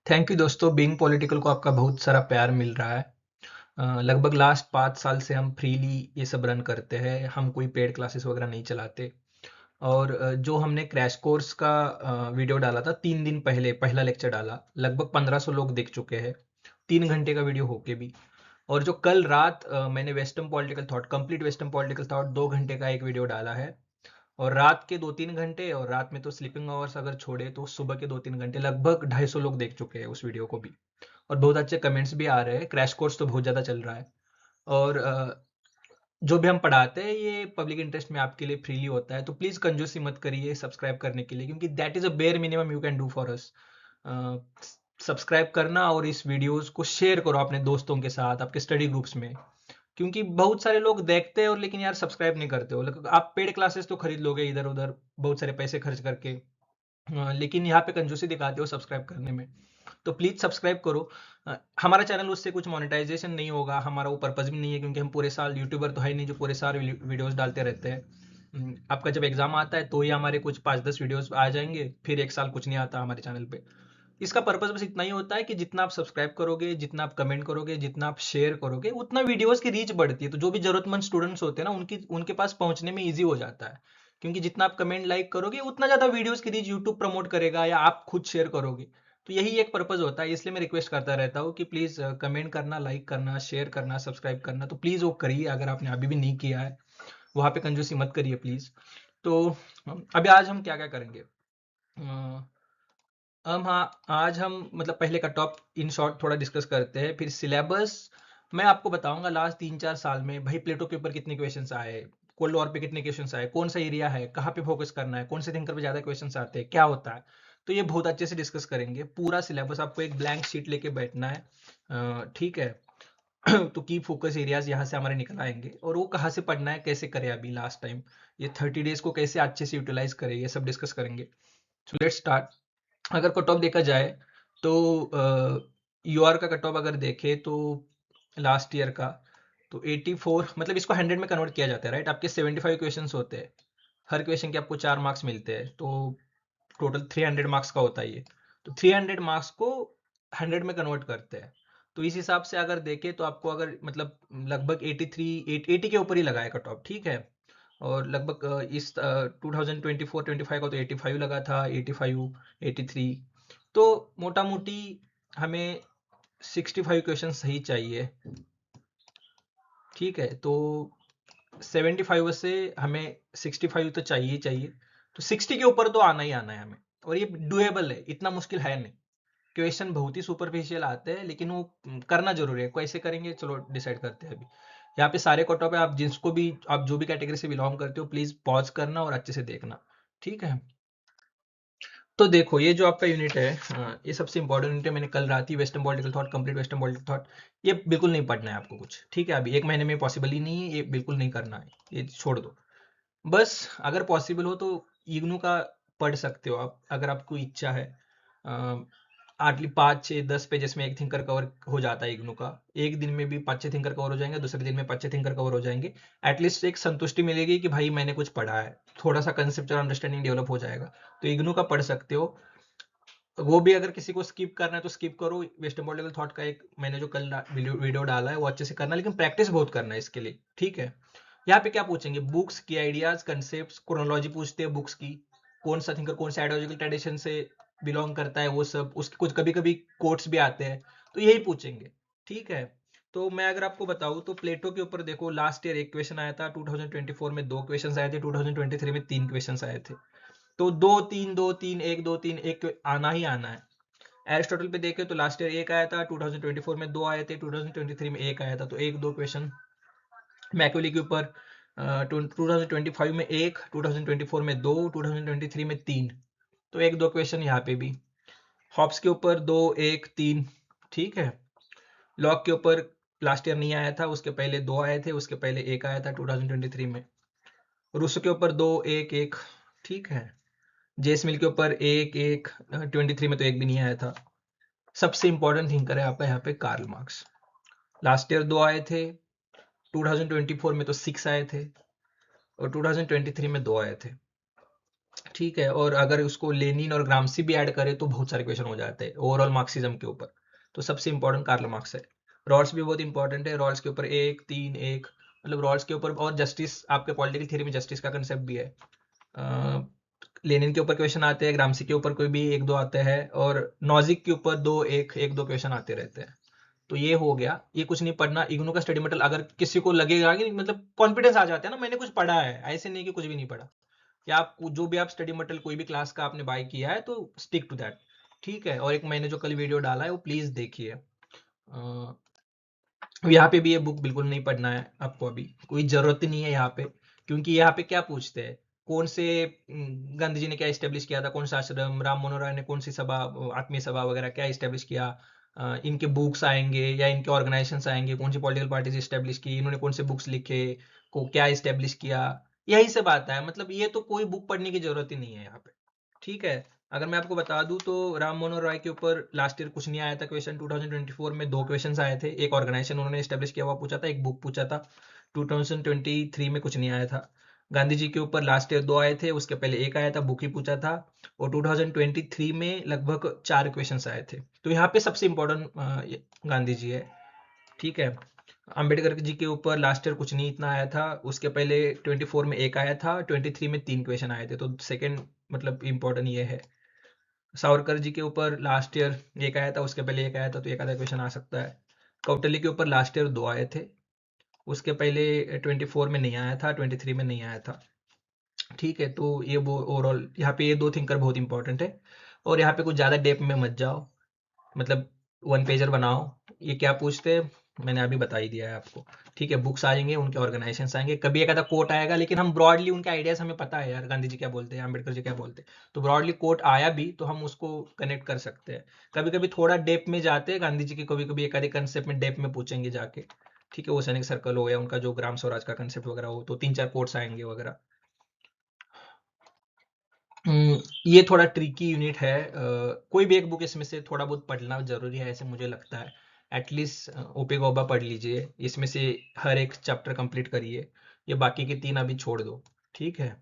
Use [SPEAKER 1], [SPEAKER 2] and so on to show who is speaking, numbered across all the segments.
[SPEAKER 1] Thank you दोस्तों। Being political को आपका बहुत सारा प्यार मिल रहा है। लगभग लास्ट 5 साल से हम फ्रीली ये सब रन करते हैं। हम कोई पेड क्लासेस वगैरह नहीं चलाते। और जो हमने क्रैश कोर्स का वीडियो डाला था 3 दिन पहले, पहला लेक्चर डाला, लगभग 1500 लोग देख चुके हैं 3 घंटे का वीडियो होके भी। और जो कल रात मैंने western political thought, complete western political thought 2 घंटे का एक वीडियो डाला है। और रात के 2-3 घंटे, और रात में तो स्लीपिंग आवर्स अगर छोड़े तो सुबह के 2-3 घंटे, लगभग 250 लोग देख चुके हैं उस वीडियो को भी। और बहुत अच्छे कमेंट्स भी आ रहे हैं। क्रैश कोर्स तो बहुत ज़्यादा चल रहा है। और जो भी हम पढ़ाते हैं ये पब्लिक इंटरेस्ट में आपके लिए फ्रीली होता है, तो प्लीज़ कंजूसी मत करिए सब्सक्राइब करने के लिए, क्योंकि that is a bare minimum you can do for us. Subscribe करना और इस वीडियोस को शेयर करो अपने दोस्तों के साथ, आपके स्टडी ग्रुप्स में। क्योंकि बहुत सारे लोग देखते हैं और लेकिन यार सब्सक्राइब नहीं करते हो। आप पेड क्लासेस तो खरीद लोगे इधर उधर बहुत सारे पैसे खर्च करके, लेकिन यहाँ पे कंजूसी दिखाते हो सब्सक्राइब करने में। तो प्लीज सब्सक्राइब करो। हमारा चैनल उससे कुछ मोनेटाइजेशन नहीं होगा, हमारा वो पर्पज भी नहीं है, क्योंकि हम पूरे साल यूट्यूबर तो है नहीं जो पूरे साल वीडियोस डालते रहते हैं। आपका जब एग्जाम आता है तो ही हमारे कुछ 5-10 वीडियोस आ जाएंगे, फिर एक साल कुछ नहीं आता हमारे चैनल पे। इसका पर्पस बस इतना ही होता है कि जितना आप सब्सक्राइब करोगे, जितना आप कमेंट करोगे, जितना आप शेयर करोगे, उतना वीडियोस की रीच बढ़ती है। तो जो भी जरूरतमंद स्टूडेंट्स होते हैं ना, उनकी उनके पास पहुंचने में ईजी हो जाता है। क्योंकि जितना आप कमेंट लाइक करोगे उतना ज्यादा वीडियोस की रीच यूट्यूब प्रमोट करेगा, या आप खुद शेयर करोगे। तो यही एक पर्पज होता है। इसलिए मैं रिक्वेस्ट करता रहता हूँ कि प्लीज कमेंट करना, लाइक करना, शेयर करना, सब्सक्राइब करना, तो प्लीज वो करिए अगर आपने अभी भी नहीं किया है। वहां पे कंजूसी मत करिए प्लीज। तो अभी आज हम क्या क्या करेंगे। हम हाँ, आज हम मतलब पहले कट ऑफ इन शॉर्ट थोड़ा डिस्कस करते हैं, फिर सिलेबस। मैं आपको बताऊंगा लास्ट 3-4 साल में भाई प्लेटो के ऊपर कितने क्वेश्चंस आए, कोल्ड वॉर पे कितने क्वेश्चंस आए, कौन सा एरिया है, कहाँ पे फोकस करना है, कौन से थिंकर पे ज्यादा क्वेश्चंस आते हैं, क्या होता है। तो ये बहुत अच्छे से डिस्कस करेंगे पूरा सिलेबस। आपको एक ब्लैंक शीट लेके बैठना है, ठीक है। तो की फोकस एरियाज यहाँ से हमारे निकल आएंगे, और वो कहाँ से पढ़ना है, कैसे करें अभी लास्ट टाइम, ये 30 डेज को कैसे अच्छे से यूटिलाइज करें, ये सब डिस्कस करेंगे। So let's start. अगर कट ऑफ देखा जाए तो यूआर का कट ऑफ अगर देखे तो लास्ट ईयर का, तो 84, मतलब इसको 100 में कन्वर्ट किया जाता है, राइट। आपके 75 क्वेश्चंस होते हैं, हर क्वेश्चन के आपको 4 मार्क्स मिलते हैं, तो टोटल 300 मार्क्स का होता है ये। तो 300 मार्क्स को 100 में कन्वर्ट करते हैं। तो इस हिसाब से अगर देखें तो आपको अगर मतलब लगभग 83 80 के ऊपर ही लगा है कट ऑफ, ठीक है। और लगभग इस 2024-25 का तो 85 लगा था, 85, 83। तो मोटा मोटी हमें 65 क्वेश्चन सही चाहिए, ठीक है। तो 75 से हमें 65 तो चाहिए ही चाहिए। तो 60 के ऊपर तो आना ही आना है हमें। और ये डुएबल है, इतना मुश्किल है नहीं। क्वेश्चन बहुत ही सुपरफिशियल आते हैं, लेकिन वो करना जरूरी है। कैसे करेंगे चलो डिसाइड करते हैं अभी। यहाँ पे सारे कट ऑफ है, आप जिसको भी, आप जो भी कैटेगरी से बिलोंग करते हो प्लीज पॉज करना और अच्छे से देखना, ठीक है। तो देखो ये जो आपका यूनिट है, ये सबसे इंपॉर्टेंट यूनिट है। मैंने कल रात ही western political thought, complete western political thought, ये बिल्कुल नहीं पढ़ना है आपको कुछ, ठीक है। अभी एक महीने में पॉसिबल ही नहीं है, ये बिल्कुल नहीं करना है, ये छोड़ दो। बस अगर पॉसिबल हो तो इग्नू का पढ़ सकते हो आप, अगर आपको इच्छा है। आटली 5-6-10 पेजेस में एक थिंकर कवर हो जाता है इग्नू का। एक दिन में भी 5-6 थिंकर कवर हो जाएंगे, दूसरे दिन में 5-6 थिंकर कवर हो जाएंगे। एटलीस्ट एक संतुष्टि मिलेगी कि भाई मैंने कुछ पढ़ा है, थोड़ा सा कंसेप्चुअल अंडरस्टैंडिंग डेवलप हो जाएगा। तो इग्नू का पढ़ सकते हो। वो भी अगर किसी को स्किप करना है तो स्किप करो। वेस्टर्न पॉलिटिकल थॉट का एक मैंने जो कल वीडियो डाला है वो अच्छे से करना, लेकिन प्रैक्टिस बहुत करना है इसके लिए, ठीक है। यहाँ पे क्या पूछेंगे, बुक्स की आइडियाज, कंसेप्ट, क्रोनोलॉजी पूछते हैं बुक्स की, कौन सा थिंकर कौन सा आइडियोलॉजिकल ट्रेडिशन से बिलोंग करता है, वो सब, उसके कुछ कभी कभी कोट्स भी आते हैं, तो यही पूछेंगे, ठीक है। तो मैं अगर आपको बताऊं तो प्लेटो के ऊपर देखो, लास्ट ईयर एक क्वेश्चन आया था, 2024 में 2 क्वेश्चन आए थे, 2023 में 3 क्वेश्चन आए थे। तो 2-3, 2-3, 1-2-3, 1 आना ही आना है। एरिस्टोटल पे देखे तो लास्ट ईयर एक आया था, 2024 में 2 आए थे, 2023 में एक आया था, तो 1-2 क्वेश्चन। मैक्यूली के ऊपर 2025 में एक, 2024 में 2, 2023 में 3, तो 1-2 क्वेश्चन यहाँ पे भी। हॉब्स के ऊपर 2-1-3, ठीक है। लॉक के ऊपर लास्ट ईयर नहीं आया था, उसके पहले 2 आए थे, उसके पहले एक आया था 2023 में। रूसो के ऊपर 2-1-1, ठीक है। जेसमिल के ऊपर 1-1, 23 में तो एक भी नहीं आया था। सबसे इंपॉर्टेंट थिंकर है आपका यहाँ पे कार्ल मार्क्स। लास्ट ईयर 2 आए थे, 2024 में तो 6 आए थे, और 2023 में 2 आए थे। ठीक है, और अगर उसको लेनिन और ग्रामसी भी ऐड करें तो बहुत सारे क्वेश्चन हो जाते हैं ओवरऑल मार्क्सिज्म के ऊपर। तो सबसे इंपॉर्टेंट कार्ल मार्क्स है। रॉल्स भी बहुत इंपॉर्टेंट है, रॉल्स के ऊपर एक तीन एक, मतलब रॉल्स के ऊपर, और जस्टिस, आपके पॉलिटिकल थ्योरी में जस्टिस का कंसेप्ट भी है। लेनिन के ऊपर क्वेश्चन आते हैं, ग्रामसी के ऊपर कोई भी एक दो आते हैं, और नॉजिक के ऊपर दो एक एक दो क्वेश्चन आते रहते हैं। तो ये हो गया, ये कुछ नहीं पढ़ना इग्नू का स्टडी मटेरियल। अगर किसी को लगेगा कि मतलब कॉन्फिडेंस आ जाता है ना, मैंने कुछ पढ़ा है, ऐसे नहीं कि कुछ भी नहीं पढ़ा, या आप जो भी आप स्टडी मटेरियल कोई भी क्लास का आपने बाय किया है तो स्टिक टू दैट। ठीक है, और एक मैंने जो कल वीडियो डाला है वो प्लीज देखिए। यहाँ पे भी ये बुक बिल्कुल नहीं पढ़ना है आपको, अभी कोई जरूरत ही नहीं है यहाँ पे। क्योंकि यहाँ पे क्या पूछते हैं, कौन से गांधी जी ने क्या इस्टेब्लिश किया था, कौन सा आश्रम, राम मनोहर राय ने कौन सी सभा, आत्मीय सभा वगैरह क्या इस्टेब्लिश किया, इनके बुक्स आएंगे या इनके ऑर्गेनाइजेशंस आएंगे, कौन सी पॉलिटिकल पार्टीज इस्टेब्लिश की, इन्होंने कौन से बुक्स लिखे, को क्या इस्टेब्लिश किया, यही सब आता है। मतलब ये तो कोई बुक पढ़ने की जरूरत ही नहीं है यहाँ पे। ठीक है, अगर मैं आपको बता दूं तो राम मनोहर रॉय के ऊपर लास्ट ईयर कुछ नहीं आया था क्वेश्चन, 2024 में दो क्वेश्चंस आए थे, एक ऑर्गेनाइजेशन उन्होंने एस्टेब्लिश किया हुआ पूछा था, एक बुक पूछा था। 2023 में कुछ नहीं आया था। गांधी जी के ऊपर लास्ट ईयर दो आए थे, उसके पहले एक आया था, बुक ही पूछा था। और 2023 में लगभग चार क्वेश्चंस आए थे। तो यहाँ पे सबसे इंपॉर्टेंट गांधी जी है। ठीक है, अंबेडकर जी के ऊपर लास्ट ईयर कुछ नहीं इतना आया था, उसके पहले 24 में एक आया था, 23 में तीन क्वेश्चन आए थे, तो सेकंड मतलब इंपॉर्टेंट ये है। सावरकर जी के ऊपर लास्ट ईयर एक आया था, उसके पहले एक आया था, तो एक आधा क्वेश्चन आ सकता है। कौटिल्य के ऊपर लास्ट ईयर दो आए थे, उसके पहले 24 में नहीं आया था, 23 में नहीं आया था। ठीक है, तो ये वो ओवरऑल यहाँ पे ये दो थिंकर बहुत इंपॉर्टेंट है। और यहाँ पे कुछ ज़्यादा डेप्थ में मत जाओ, मतलब वन पेजर बनाओ। ये क्या पूछते हैं मैंने अभी बता ही दिया है आपको। ठीक है, बुक्स आएंगे, उनके ऑर्गेनाइजेशंस आएंगे, कभी एक आधा कोट आएगा, लेकिन हम ब्रॉडली उनके आइडियाज हमें पता है यार, गांधी जी क्या बोलते हैं, अम्बेडकर जी क्या बोलते हैं, तो ब्रॉडली कोट आया भी तो हम उसको कनेक्ट कर सकते हैं। कभी कभी थोड़ा डेप में जाते हैं गांधी जी के, कभी कभी एक आधे कंसेप्ट में डेप में पूछेंगे जाके। ठीक है, वो सैनिक सर्कल हो या उनका जो ग्राम स्वराज का कंसेप्ट वगैरह हो, तो तीन चार कोट्स आएंगे वगैरह। ये थोड़ा ट्रिकी यूनिट है, कोई भी एक बुक इसमें से थोड़ा बहुत पढ़ना जरूरी है ऐसे मुझे लगता है। एटलीस्ट ओपे गोबा पढ़ लीजिए, इसमें से हर एक चैप्टर कंप्लीट करिए, ये बाकी के तीन अभी छोड़ दो। ठीक है,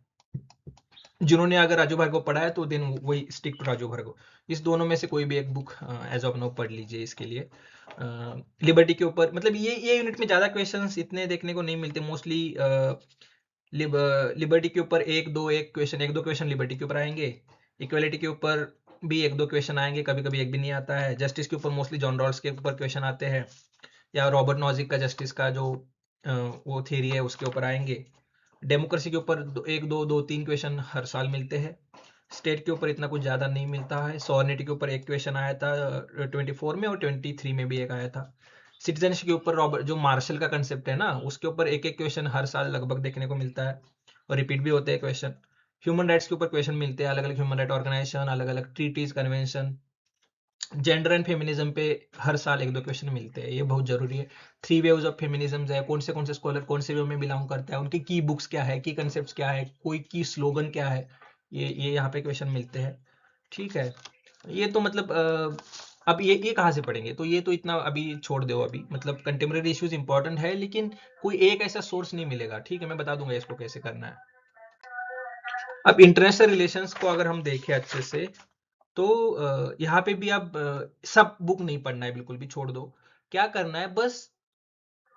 [SPEAKER 1] जिन्होंने अगर राजू भार्गव पढ़ा है तो देन वही स्टिक टू राजू भार्गव। इस दोनों में से कोई भी एक बुक एज ऑफ नाउ पढ़ लीजिए इसके लिए। लिबर्टी के ऊपर मतलब ये यूनिट में ज़्यादा क्वेश्चंस इतने देखने को नहीं मिलते मोस्टली। लिबर्टी के ऊपर एक दो क्वेश्चन लिबर्टी के ऊपर आएंगे। इक्वलिटी के ऊपर भी एक दो क्वेश्चन आएंगे, कभी कभी एक भी नहीं आता है। जस्टिस के ऊपर मोस्टली जॉन रॉल्स के ऊपर क्वेश्चन आते हैं, या रॉबर्ट नॉजिक का जस्टिस का जो वो थियरी है उसके ऊपर आएंगे। डेमोक्रेसी के ऊपर एक दो दो तीन क्वेश्चन हर साल मिलते हैं। स्टेट के ऊपर इतना कुछ ज़्यादा नहीं मिलता है। सॉवर्निटी के ऊपर एक क्वेश्चन आया था 24 में, और 23 में भी एक आया था। सिटीजनशिप के ऊपर रॉबर्ट जो मार्शल का कंसेप्ट है ना, उसके ऊपर एक एक क्वेश्चन हर साल लगभग देखने को मिलता है, और रिपीट भी होते हैं क्वेश्चन। ह्यूमन राइट्स के ऊपर क्वेश्चन मिलते हैं, अलग अलग ह्यूमन राइट ऑर्गेनाइजेशन, अलग अलग treaties, convention. Gender and feminism पे हर साल एक दो क्वेश्चन मिलते हैं, ये बहुत जरूरी है। थ्री वेव्स ऑफ फेमिनिज्म है, कौन से स्कॉलर कौन से वे में बिलोंग करता है, उनकी की बुक्स क्या है, की कंसेप्ट क्या है, कोई की स्लोगन क्या है, ये यहाँ पे क्वेश्चन मिलते हैं। ठीक है, ये तो मतलब अब ये कहाँ से पढ़ेंगे, तो ये तो इतना अभी छोड़ दो। अभी मतलब कंटेम्प्रेरी इश्यूज इंपॉर्टेंट है, लेकिन कोई एक ऐसा सोर्स नहीं मिलेगा। ठीक है, मैं बता दूंगा इसको कैसे करना है। अब इंटरनेशनल रिलेशंस को अगर हम देखें अच्छे से, तो यहाँ पे भी अब सब बुक नहीं पढ़ना है, बिल्कुल भी छोड़ दो। क्या करना है, बस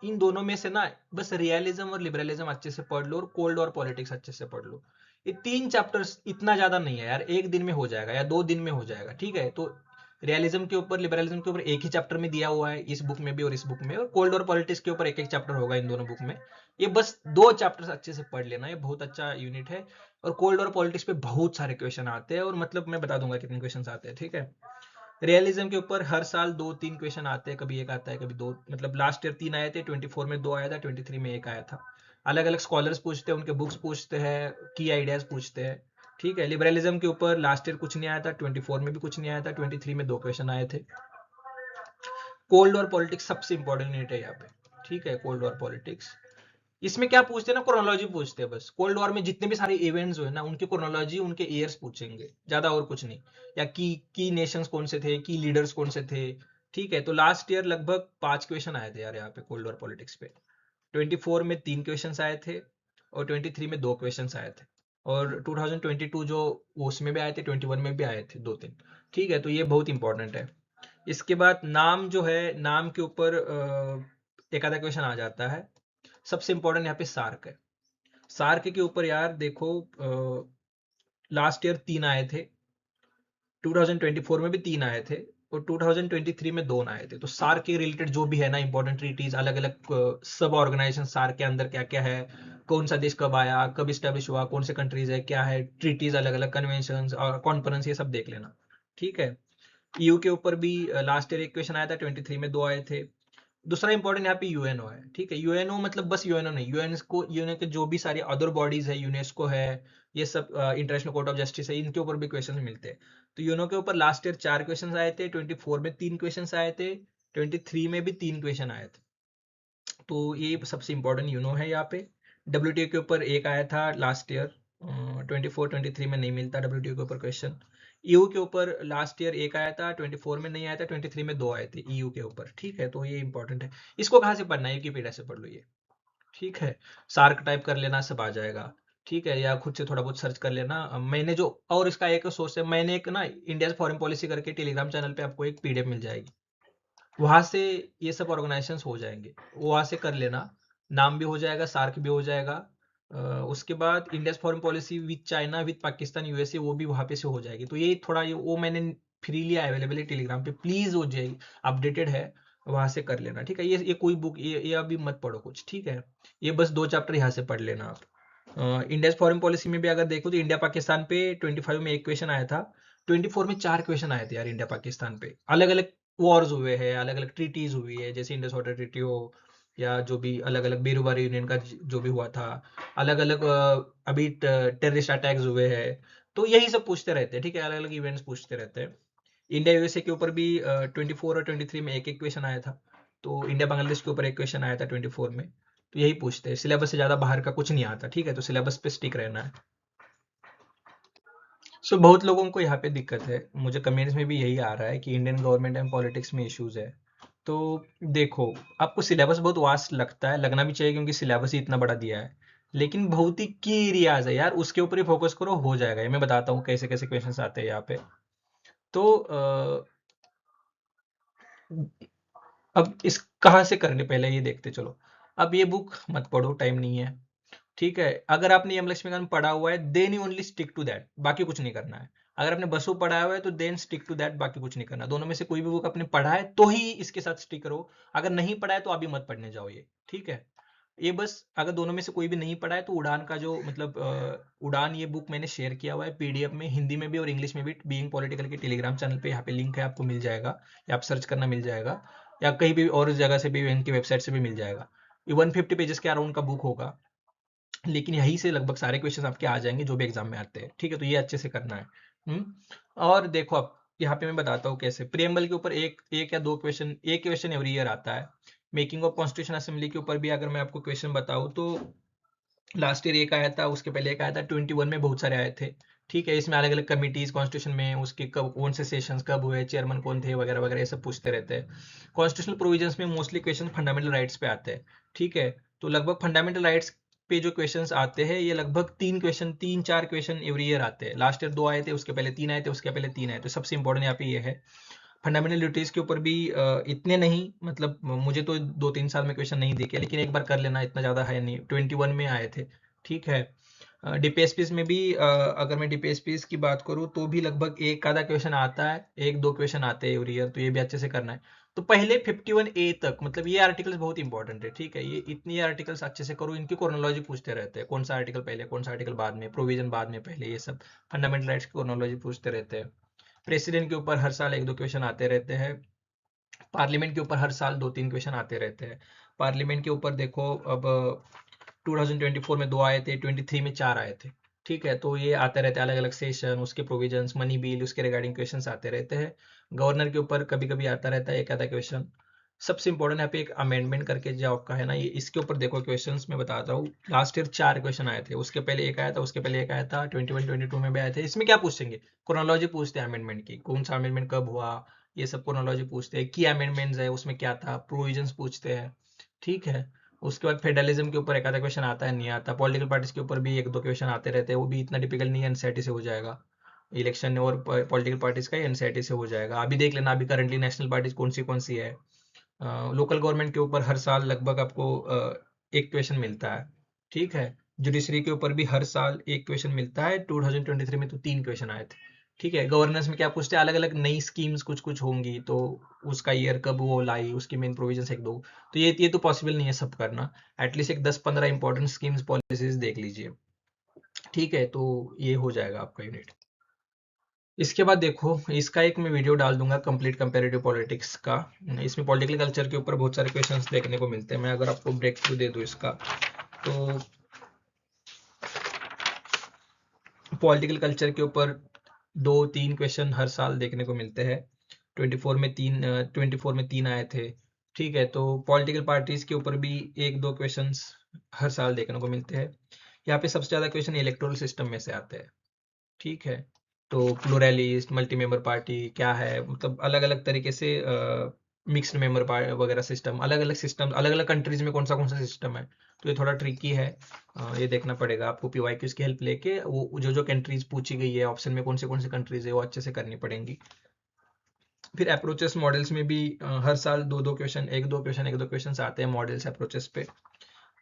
[SPEAKER 1] इन दोनों में से ना, बस रियलिज्म और लिबरलिज्म अच्छे से पढ़ लो, और कोल्ड और पॉलिटिक्स अच्छे से पढ़ लो। ये तीन चैप्टर्स इतना ज्यादा नहीं है यार, एक दिन में हो जाएगा या दो दिन में हो जाएगा। ठीक है, तो रियलिज्म के ऊपर, लिबरलिज्म के ऊपर एक ही चैप्टर में दिया हुआ है इस बुक में भी और इस बुक में, और कोल्ड और पॉलिटिक्स के ऊपर एक एक चैप्टर होगा इन दोनों बुक में। ये बस दो चैप्टर्स अच्छे से पढ़ लेना, ये बहुत अच्छा यूनिट है। और कोल्ड और पॉलिटिक्स पे बहुत सारे क्वेश्चन आते हैं, और मतलब मैं बता दूंगा कितने क्वेश्चन आते हैं। ठीक है, रियलिज्म के ऊपर हर साल दो तीन क्वेश्चन आते हैं, कभी एक आता है कभी दो, मतलब लास्ट ईयर तीन आए थे, 24 में दो आया था, 23 में एक आया था। अलग अलग स्कॉलर्स पूछते हैं, उनके बुक्स पूछते हैं, की आइडियाज पूछते हैं। ठीक है, लिबरलिज्म के ऊपर लास्ट ईयर कुछ नहीं आया था, 24 में भी कुछ नहीं आया था, 23 में दो क्वेश्चन आए थे। कोल्ड वॉर पॉलिटिक्स सबसे इंपॉर्टेंट यूनिट है यहाँ पे। ठीक है, कोल्ड वॉर पॉलिटिक्स, इसमें क्या पूछते हैं ना, क्रोनोलॉजी पूछते हैं बस। कोल्ड वॉर में जितने भी सारे इवेंट्स हुए ना, उनकी क्रोनोलॉजी, उनके ईयर्स पूछेंगे, ज्यादा और कुछ नहीं। या की नेशंस कौन से थे, की लीडर्स कौन से थे। ठीक है, तो लास्ट ईयर लगभग पांच क्वेश्चन आए थे यार यहाँ पे कोल्ड वॉर पॉलिटिक्स पे। 24 में तीन क्वेश्चन आए थे, और 23 में दो क्वेश्चन आए थे। और 2022 जो उसमें भी आए थे, 21 में भी आए थे 2-3। ठीक है, तो ये बहुत इंपॉर्टेंट है। इसके बाद नाम जो है, नाम के ऊपर एक आधा क्वेश्चन आ जाता है। सबसे इंपॉर्टेंट यहाँ पे सार्क है। सार्क के ऊपर यार देखो, लास्ट ईयर 3 आए थे, 2024 में भी 3 आए थे, और 2023 में 2 आए थे। तो सार्क के रिलेटेड जो भी है ना इंपॉर्टेंट ट्रीटीज, अलग अलग सब ऑर्गेनाइजेशन सार्क के अंदर क्या क्या है, कौन सा देश कब आया, कब स्टैब्लिश हुआ, कौन से कंट्रीज है, क्या है ट्रीटीज, अलग अलग कन्वेंशन और कॉन्फ्रेंस, ये सब देख लेना। ठीक है। ईयू के ऊपर भी लास्ट ईयर एक क्वेश्चन आया था, 23 में 2 आए थे। दूसरा इंपॉर्टेंट यहाँ पे यूएनओ है। ठीक है, यूएनओ मतलब बस यूएनओ नहीं, यूएनएसको, यूएनओ के जो भी सारी अदर बॉडीज है, यूनेस्को है, ये सब इंटरनेशनल कोर्ट ऑफ जस्टिस है, इनके ऊपर भी क्वेश्चन मिलते हैं। तो यूएनओ के ऊपर लास्ट ईयर 4 क्वेश्चन आए थे, 24 में 3 क्वेश्चन आए थे, 23 में भी 3 क्वेश्चन आए थे। तो ये सबसे इंपॉर्टेंट यूनो है यहाँ पे। डब्ल्यूटीओ के ऊपर एक आया था लास्ट ईयर, 24-23 में नहीं मिलता डब्ल्यूटीओ के ऊपर क्वेश्चन। ईयू के ऊपर लास्ट ईयर एक आया था, 24 में नहीं आया था, 23 में 2 आए थे ईयू के ऊपर। ठीक है, तो ये इंपॉर्टेंट है। इसको कहाँ से पढ़ना है, विकिपीडिया से पढ़ लो ये। ठीक है, सार्क टाइप कर लेना, सब आ जाएगा। ठीक है, या खुद से थोड़ा बहुत सर्च कर लेना। मैंने जो, और इसका एक सोर्स है, मैंने एक ना इंडिया फॉरेन पॉलिसी करके टेलीग्राम चैनल पे आपको एक पीडीएफ मिल जाएगी, वहां से ये सब ऑर्गेनाइजेशंस हो जाएंगे, वहां से कर लेना। नाम भी हो जाएगा, सार्क भी हो जाएगा। उसके बाद India foreign policy with China, with Pakistan, USA, वो भी वहां पे से हो जाएगी। तो ये थोड़ा, ये वो मैंने फ्रीली अवेलेबल है टेलीग्राम पे, प्लीज हो जाएगी, अपडेटेड है, वहां से कर लेना। ठीक है, ये कोई बुक, ये अभी मत पढ़ो कुछ। ठीक है, ये बस 2 चैप्टर यहाँ से पढ़ लेना आप। इंडिया फॉरेन पॉलिसी में भी अगर देखो तो इंडिया पाकिस्तान पे 25 में एक क्वेश्चन आया था, 24 में 4 क्वेश्चन आए थे यार इंडिया पाकिस्तान पे। अलग अलग वॉर्स हुए हैं, अलग अलग ट्रीटीज हुई है, जैसे इंडस वाटर ट्रीटी हो, या जो भी अलग अलग बेरूबारी यूनियन का जो भी हुआ था, अलग अलग अभी टेररिस्ट अटैक्स हुए हैं। तो यही सब पूछते रहते हैं। ठीक है, अलग अलग इवेंट्स पूछते रहते हैं। इंडिया यूएसए के ऊपर भी 24 और 23 में एक एक क्वेश्चन आया था। तो इंडिया बांग्लादेश के ऊपर एक क्वेश्चन आया था 24 में। तो यही पूछते हैं, सिलेबस से ज्यादा बाहर का कुछ नहीं आता। ठीक है, तो सिलेबस पे स्टिक रहना है। सो बहुत लोगों को यहाँ पे दिक्कत है, मुझे कमेंट्स में भी यही आ रहा है कि इंडियन गवर्नमेंट एंड पॉलिटिक्स में इश्यूज है। तो देखो, आपको सिलेबस बहुत वास्ट लगता है, लगना भी चाहिए क्योंकि सिलेबस ही इतना बड़ा दिया है, लेकिन भौतिक की एरियाज है यार, उसके ऊपर ही फोकस करो, हो जाएगा। ये मैं बताता हूँ कैसे कैसे क्वेश्चंस आते हैं यहाँ पे। तो अब इस कहाँ से करने, पहले ये देखते चलो। अब ये बुक मत पढ़ो, टाइम नहीं है। ठीक है, अगर आपने यम लक्ष्मीकांत पढ़ा हुआ है then you only stick to that, बाकी कुछ नहीं करना है। अगर आपने बसु पढ़ा हुआ है तो देन स्टिक टू दैट, बाकी कुछ नहीं करना। दोनों में से कोई भी बुक आपने पढ़ा है तो ही इसके साथ स्टिक करो, अगर नहीं पढ़ा है तो अभी मत पढ़ने जाओ ये। ठीक है, ये बस, अगर दोनों में से कोई भी नहीं पढ़ा है तो उड़ान का जो मतलब उड़ान, ये बुक मैंने शेयर किया हुआ है पीडीएफ में, हिंदी में भी और इंग्लिश में भी, बीइंग पॉलिटिकल के टेलीग्राम चैनल पे। यहाँ पे लिंक है, आपको मिल जाएगा, या आप सर्च करना मिल जाएगा, या कहीं भी और जगह से भी, इनकी वेबसाइट से भी मिल जाएगा। ये 150 पेजेस के अराउंड का बुक होगा, लेकिन यहीं से लगभग सारे क्वेश्चन आपके आ जाएंगे जो भी एग्जाम में आते हैं। ठीक है, तो ये अच्छे से करना है। और देखो अब यहाँ पे मैं बताता हूँ कैसे। प्रियम्बल के ऊपर एक एक या दो क्वेश्चन, एक क्वेश्चन एवरी ईयर आता है। मेकिंग ऑफ कॉन्स्टिट्यूशन असेंबली के ऊपर भी अगर मैं आपको क्वेश्चन बताऊँ तो लास्ट ईयर एक आया था, उसके पहले एक आया था, 21 में बहुत सारे आए थे। ठीक है, इसमें अलग अलग कमिटीज कॉन्स्टिट्यूशन में, उसके कब कौन से सेशंस कब हुए, चेयरमैन कौन थे, वगैरह वगैरह, ये सब पूछते रहते हैं। कॉन्स्टिट्यूशनल प्रोविजंस में मोस्टली क्वेश्चन फंडामेंटल राइट्स पे आते हैं। ठीक है, तो लगभग फंडामेंटल राइट्स पे जो क्वेश्चंस आते हैं, ये लगभग 3-4 क्वेश्चन एवरी ईयर आते हैं। लास्ट ईयर 2 आए थे, उसके पहले 3 आए थे, उसके पहले 3 आए। तो सबसे इंपॉर्टेंट यहाँ पे ये है। फंडामेंटल ड्यूटीज के ऊपर भी इतने नहीं, मतलब मुझे तो 2-3 साल में क्वेश्चन नहीं दिखे, लेकिन एक बार कर लेना, इतना ज़्यादा है नहीं। 21 में आए थे। ठीक है, डीपीएसपीस में भी अगर मैं डीपीएसपीस की बात करूँ तो भी लगभग एक आधा क्वेश्चन आता है, 1-2 क्वेश्चन आते हैं एवरी ईयर। तो ये भी अच्छे से करना है। तो पहले 51A तक, मतलब ये आर्टिकल्स बहुत इंपॉर्टेंट है। ठीक है, ये इतनी आर्टिकल्स अच्छे से करो, इनकी क्रोनोलॉजी पूछते रहते हैं, कौन सा आर्टिकल पहले, कौन सा आर्टिकल बाद में, प्रोविजन बाद में, पहले, ये सब फंडामेंटल राइट्स की क्रोनोलॉजी पूछते रहते हैं। प्रेसिडेंट के ऊपर हर साल 1-2 क्वेश्चन आते रहते हैं। पार्लियामेंट के ऊपर हर साल 2-3 क्वेश्चन आते रहते हैं। पार्लियामेंट के ऊपर देखो, अब 2024 में 2 आए थे, 23 में 4 आए थे। ठीक है, तो ये आते रहते हैं, अलग अलग सेशन, उसके प्रोविजंस, मनी बिल, उसके रिगार्डिंग क्वेश्चंस आते रहते हैं। गवर्नर के ऊपर कभी कभी आता रहता है एक आधा क्वेश्चन। सबसे इंपॉर्टेंट यहाँ पे एक अमेंडमेंट करके जो आपका है ना, ये इसके ऊपर देखो क्वेश्चंस मैं बताता हूँ। लास्ट ईयर 4 क्वेश्चन आए थे, उसके पहले एक आया था, उसके पहले एक आया था, 21-22 में भी आए थे। इसमें क्या पूछेंगे, क्रोनोलॉजी पूछते हैं अमेंडमेंट की, कौन सा अमेंडमेंट कब हुआ, ये सब क्रोनोलॉजी पूछते हैं। की अमेंडमेंट्स है, उसमें क्या था, प्रोविजंस पूछते हैं। ठीक है, उसके बाद फेडरलिज्म के ऊपर एक आधा क्वेश्चन आता है, नहीं आता। पॉलिटिकल पार्टीज के ऊपर भी एक दो क्वेश्चन आते रहते हैं, वो भी इतना डिफिकल्ट नहीं है, एनसीईआरटी से हो जाएगा। इलेक्शन और पॉलिटिकल पार्टीज का एनसीईआरटी से हो जाएगा। अभी देख लेना, अभी करंटली नेशनल पार्टीज कौन सी है। लोकल गवर्नमेंट के ऊपर हर साल लगभग आपको एक क्वेश्चन मिलता है, ठीक है। जुडिशरी के ऊपर भी हर साल एक क्वेश्चन मिलता है। 2023 में तो 3 क्वेश्चन आए थे, ठीक है। गवर्नेंस में क्या पूछते हैं, अलग अलग नई स्कीम्स कुछ कुछ होंगी, तो उसका ईयर कब वो लाई, उसकी मेन प्रोविजंस एक दो। तो ये तो पॉसिबल नहीं है सब करना। एटलीस्ट एक 10-15 इंपॉर्टेंट स्कीम्स पॉलिसीज देख लीजिए, ठीक है। तो ये हो जाएगा आपका यूनिट। इसके बाद देखो, इसका एक मैं वीडियो डाल दूंगा, कंप्लीट कंपैरेटिव पॉलिटिक्स का। इसमें पॉलिटिकल कल्चर के ऊपर बहुत सारे क्वेश्चंस देखने को मिलते हैं। मैं अगर आपको ब्रेक थ्रू दे दूं इसका, तो पॉलिटिकल कल्चर के ऊपर 2-3 क्वेश्चन हर साल देखने को मिलते हैं। 24 में तीन आए थे, ठीक है। तो पॉलिटिकल पार्टीज के ऊपर भी एक दो क्वेश्चंस हर साल देखने को मिलते हैं। यहाँ पे सबसे ज्यादा क्वेश्चन इलेक्टोरल सिस्टम में से आते हैं, ठीक है। तो प्लूरलिस्ट, मल्टी मेंबर पार्टी क्या है, मतलब अलग अलग तरीके से मिक्स्ड मेंबर वगैरह सिस्टम, अलग अलग सिस्टम, अलग अलग कंट्रीज में कौन सा सिस्टम है। तो ये थोड़ा ट्रिकी है, ये देखना पड़ेगा आपको पीवाईक्यूज की हेल्प लेके। वो जो जो कंट्रीज पूछी गई है ऑप्शन में, कौन सी कंट्रीज है, वो अच्छे से करनी पड़ेंगी। फिर अप्रोचेस मॉडल्स में भी हर साल एक दो क्वेश्चन आते हैं मॉडल्स अप्रोचेस पे।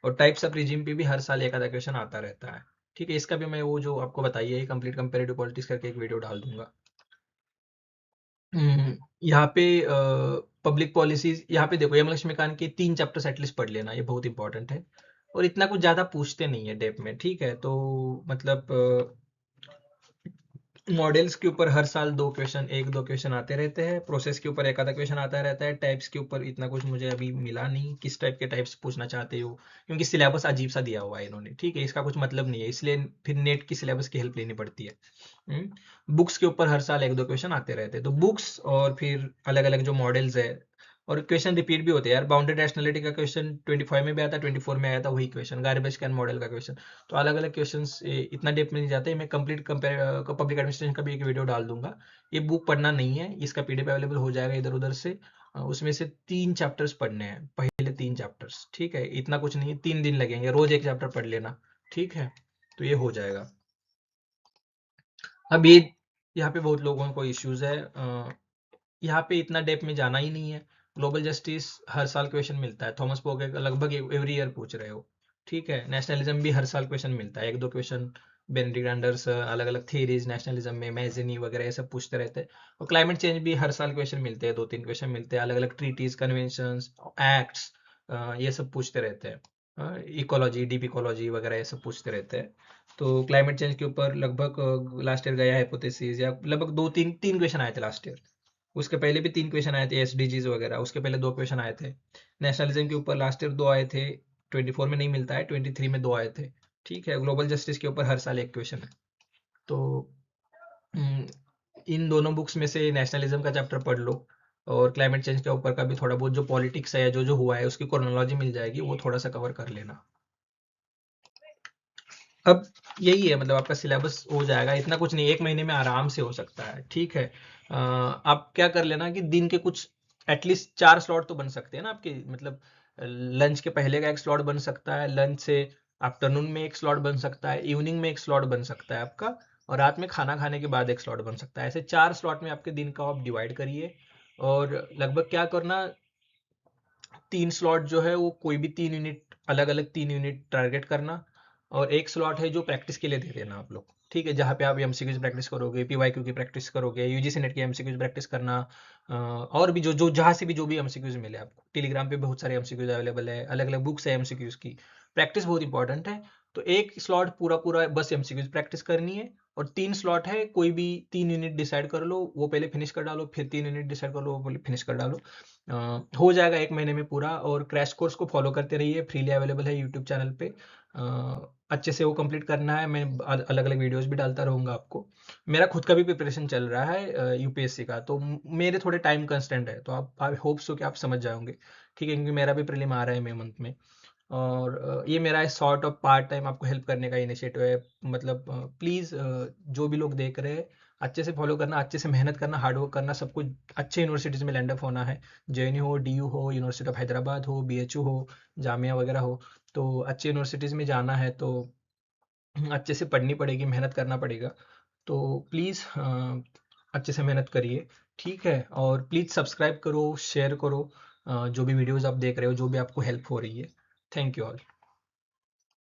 [SPEAKER 1] और टाइप्स ऑफ रिजीम पे भी हर साल एक आधा क्वेश्चन आता रहता है, ठीक है। इसका भी मैं वो जो आपको बताइए कंप्लीट कंपेरेटिव पॉलिटिक्स करके एक वीडियो डाल दूंगा। यहाँ पे पब्लिक पॉलिसीज, यहाँ पे देखो एम लक्ष्मीकांत के 3 चैप्टर्स एटलीस्ट पढ़ लेना, ये बहुत इंपॉर्टेंट है। और इतना कुछ ज्यादा पूछते नहीं है डेप में, ठीक है। तो मतलब मॉडल्स के ऊपर हर साल एक दो क्वेश्चन आते रहते हैं। प्रोसेस के ऊपर एक आधा क्वेश्चन आता रहता है। टाइप्स के ऊपर इतना कुछ मुझे अभी मिला नहीं, किस टाइप के टाइप्स पूछना चाहते हो, क्योंकि सिलेबस अजीब सा दिया हुआ है इन्होंने, ठीक है। इसका कुछ मतलब नहीं है, इसलिए फिर नेट की सिलेबस की हेल्प लेनी पड़ती है। बुक्स के ऊपर हर साल एक दो क्वेश्चन आते रहते हैं। तो बुक्स और फिर अलग अलग जो मॉडल्स है, और क्वेश्चन रिपीट भी होते हैं यार। बाउंडेड रैशनैलिटी का क्वेश्चन 25 में भी आया था, 24 में आया था वही क्वेश्चन। गार्बेज कैन मॉडल का क्वेश्चन। तो अलग अलग क्वेश्चंस इतना डेप्थ में नहीं जाते। मैं कंप्लीट कंपेयर पब्लिक एडमिनिस्ट्रेशन का भी एक वीडियो डाल दूंगा। ये बुक पढ़ना नहीं है, इसका पीडीएफ अवेलेबल हो जाएगा इधर उधर से। उसमें से 3 चैप्टर्स पढ़ने हैं, पहले 3 चैप्टर्स, ठीक है। इतना कुछ नहीं है, 3 दिन लगेंगे, रोज एक चैप्टर पढ़ लेना, ठीक है। तो ये हो जाएगा। अब ये यहाँ पे बहुत लोगों को इश्यूज है, यहाँ पे इतना डेप में जाना ही नहीं है। ग्लोबल जस्टिस हर साल क्वेश्चन मिलता है, थॉमस पोगे का लगभग एवरी ईयर पूछ रहे हो, ठीक है। नेशनलिज्म भी हर साल क्वेश्चन मिलता है, एक दो क्वेश्चन। बेनेडिक्ट एंडर्स अलग अलग थियरीज नेशनलिज्म में, मैजनी वगैरह ये सब पूछते रहते हैं। और क्लाइमेट चेंज भी हर साल क्वेश्चन मिलते हैं, 2-3 क्वेश्चन मिलते हैं। अलग अलग ट्रीटीज, कन्वेंशंस, एक्ट्स, ये सब पूछते रहते हैं। इकोलॉजी, डीप इकोलॉजी वगैरह ये सब पूछते रहते हैं। तो क्लाइमेट चेंज के ऊपर लगभग लास्ट ईयर गया हाइपोथेसिस, या लगभग 2-3 क्वेश्चन आए थे लास्ट ईयर। उसके पहले भी 3 क्वेश्चन आए थे, एसडीजीज वगैरह, उसके पहले 2 क्वेश्चन आए थे। नेशनलिज्म के ऊपर लास्ट ईयर 2 आए थे, 24 में नहीं मिलता है, 23 में 2 आए थे, ठीक है। ग्लोबल जस्टिस के ऊपर हर साल एक क्वेश्चन है। तो इन दोनों बुक्स में से नेशनलिज्म का चैप्टर पढ़ लो, और क्लाइमेट चेंज के ऊपर का भी थोड़ा बहुत जो पॉलिटिक्स है, जो जो हुआ है उसकी क्रोनोलॉजी मिल जाएगी, वो थोड़ा सा कवर कर लेना। अब यही है, मतलब आपका सिलेबस हो जाएगा, इतना कुछ नहीं, 1 महीने में आराम से हो सकता है, ठीक है। आप क्या कर लेना कि दिन के कुछ एटलीस्ट 4 स्लॉट तो बन सकते हैं ना आपके, मतलब लंच के पहले का एक स्लॉट बन सकता है, लंच से आफ्टरनून में एक स्लॉट बन सकता है, इवनिंग में एक स्लॉट बन सकता है आपका, और रात में खाना खाने के बाद एक स्लॉट बन सकता है। ऐसे 4 स्लॉट में आपके दिन का आप डिवाइड करिए। और लगभग क्या करना, 3 स्लॉट जो है वो कोई भी 3 यूनिट, अलग अलग 3 यूनिट टारगेट करना। और एक स्लॉट है जो प्रैक्टिस के लिए दे देना आप लोग, ठीक है। जहाँ पे आप एमसीक्यूज प्रैक्टिस करोगे, पीवाईक्यू की प्रैक्टिस करोगे, यूजीसी नेट की एमसीक्यूज प्रैक्टिस करना। और भी जो जो जहाँ से भी जो भी एमसीक्यूज मिले आपको, टेलीग्राम पे बहुत सारे एमसीक्यूज अवेलेबल है, अलग अलग बुक्स है एमसीक्यूज की। प्रैक्टिस बहुत इंपॉर्टेंट है। तो एक स्लॉट पूरा पूरा बस एमसीक्यूज प्रैक्टिस करनी है। और 3 स्लॉट है, कोई भी 3 यूनिट डिसाइड कर लो, वो पहले फिनिश कर डालो, फिर 3 यूनिट डिसाइड कर लो, वो पहले फिनिश कर डालो। हो जाएगा 1 महीने में पूरा। और क्रैश कोर्स को फॉलो करते रहिए, फ्रीली अवेलेबल है यूट्यूब चैनल पे। अच्छे से वो कंप्लीट करना है। मैं अलग अलग वीडियोस भी डालता रहूंगा आपको। मेरा खुद का भी प्रिपरेशन चल रहा है यूपीएससी का, तो मेरे थोड़े टाइम कंस्टेंट है, तो आप आई होप सो कि आप समझ जाओगे, ठीक है। क्योंकि मेरा भी प्रीलिम आ रहा है मई मंथ में। और ये मेरा सॉर्ट ऑफ पार्ट टाइम आपको हेल्प करने का इनिशिएटिव है। मतलब प्लीज़ जो भी लोग देख रहे हैं, अच्छे से फॉलो करना, अच्छे से मेहनत करना, हार्ड वर्क करना, सब कुछ अच्छे यूनिवर्सिटीज़ में लैंड अप होना है। जेएनयू हो, डीयू हो, यूनिवर्सिटी ऑफ हैदराबाद हो, बीएचयू हो, जामिया वगैरह हो, तो अच्छे यूनिवर्सिटीज़ में जाना है तो अच्छे से पढ़नी पड़ेगी, मेहनत करना पड़ेगा। तो प्लीज़ अच्छे से मेहनत करिए, ठीक है? और प्लीज़ सब्सक्राइब करो, शेयर करो जो भी वीडियोज़ आप देख रहे हो, जो भी आपको हेल्प हो रही है। Thank you all.